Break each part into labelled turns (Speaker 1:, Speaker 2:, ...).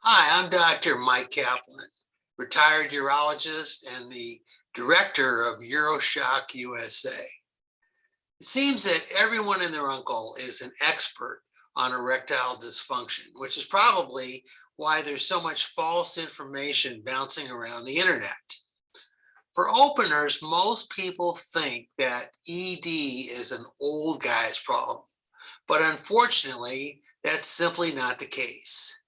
Speaker 1: Hi, I'm Dr. Mike Kaplan, retired urologist and the director of Uroshock USA. It seems that everyone and their uncle is an expert on erectile dysfunction, which is probably why there's so much false information bouncing around the internet. For openers, most people think that ED is an old guy's problem, but unfortunately, that's simply not the case.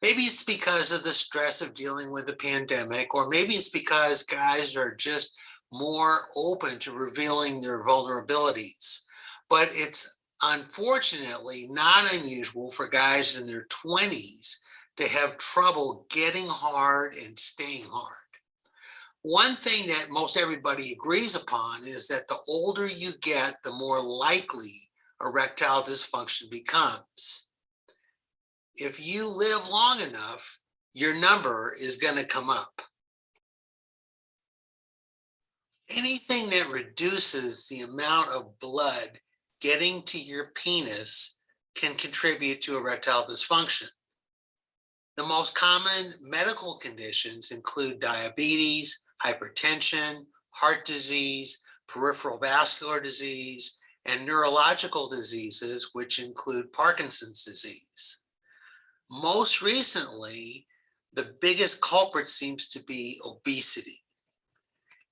Speaker 1: Maybe it's because of the stress of dealing with the pandemic, or maybe it's because guys are just more open to revealing their vulnerabilities. But it's unfortunately not unusual for guys in their 20s to have trouble getting hard and staying hard. One thing that most everybody agrees upon is that the older you get, the more likely erectile dysfunction becomes. If you live long enough, your number is going to come up. Anything that reduces the amount of blood getting to your penis can contribute to erectile dysfunction. The most common medical conditions include diabetes, hypertension, heart disease, peripheral vascular disease, and neurological diseases, which include Parkinson's disease. Most recently, the biggest culprit seems to be obesity.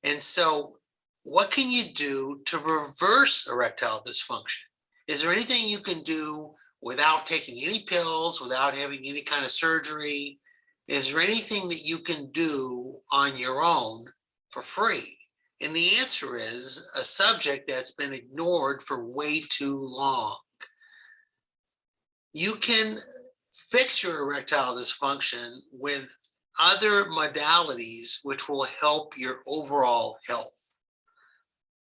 Speaker 1: And so what can you do to reverse erectile dysfunction? Is there anything you can do without taking any pills, without having any kind of surgery? Is there anything that you can do on your own for free? And the answer is a subject that's been ignored for way too long. You can fix your erectile dysfunction with other modalities which will help your overall health.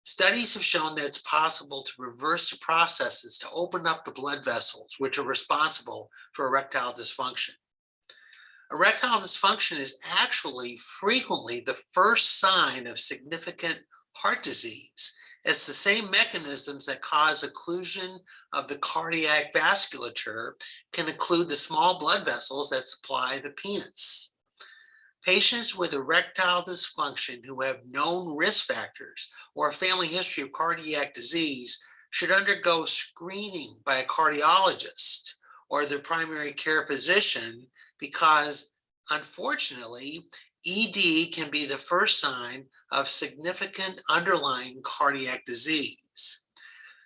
Speaker 1: Studies have shown that it's possible to reverse the processes to open up the blood vessels which are responsible for erectile dysfunction. Erectile dysfunction is actually frequently the first sign of significant heart disease. It's the same mechanisms that cause occlusion of the cardiac vasculature can occlude the small blood vessels that supply the penis. Patients with erectile dysfunction who have known risk factors or a family history of cardiac disease should undergo screening by a cardiologist or their primary care physician because, unfortunately, ED can be the first sign of significant underlying cardiac disease.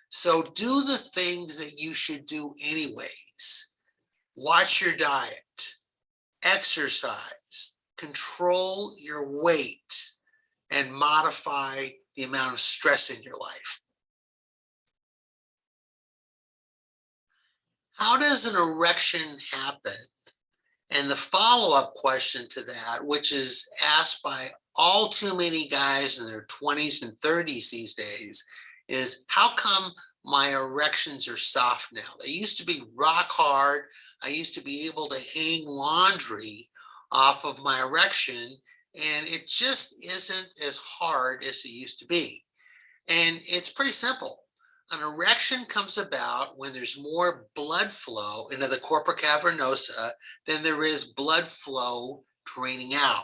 Speaker 1: So do the things that you should do anyways. Watch your diet, exercise, control your weight, and modify the amount of stress in your life. How does an erection happen? And the follow-up question to that, which is asked by all too many guys in their 20s and 30s these days, is how come my erections are soft now? They used to be rock hard. I used to be able to hang laundry off of my erection, and it just isn't as hard as it used to be. And it's pretty simple. An erection comes about when there's more blood flow into the corpora cavernosa than there is blood flow draining out.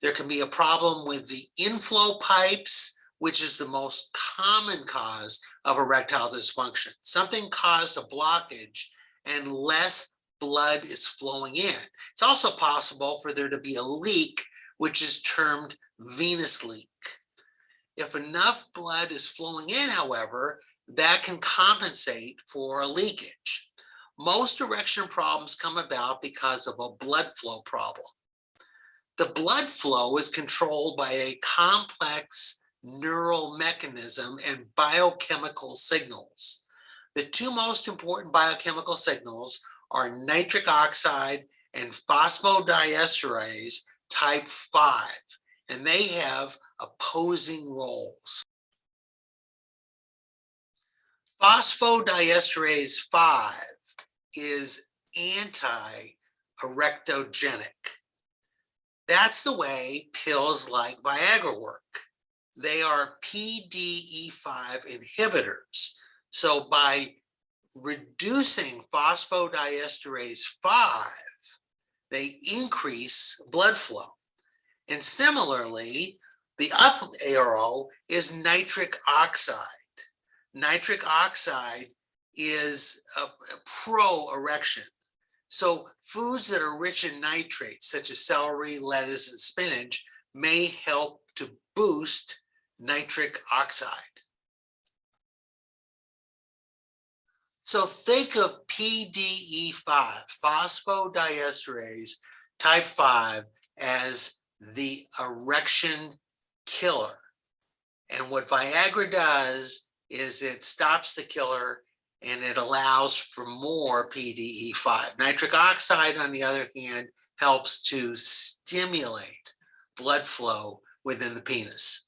Speaker 1: There can be a problem with the inflow pipes, which is the most common cause of erectile dysfunction. Something caused a blockage and less blood is flowing in. It's also possible for there to be a leak, which is termed venous leak. If enough blood is flowing in, however, that can compensate for a leakage. Most erection problems come about because of a blood flow problem. The blood flow is controlled by a complex neural mechanism and biochemical signals. The two most important biochemical signals are nitric oxide and phosphodiesterase type 5, and they have opposing roles. Phosphodiesterase 5 is anti-erectogenic. That's the way pills like Viagra work. They are PDE5 inhibitors. So by reducing phosphodiesterase 5, they increase blood flow. And similarly, the up arrow is nitric oxide. Nitric oxide is a pro-erection. So foods that are rich in nitrates, such as celery, lettuce, and spinach, may help to boost nitric oxide. So think of PDE5, phosphodiesterase type 5, as the erection killer. And what Viagra does is it stops the killer and it allows for more PDE5. Nitric oxide, on the other hand, helps to stimulate blood flow within the penis.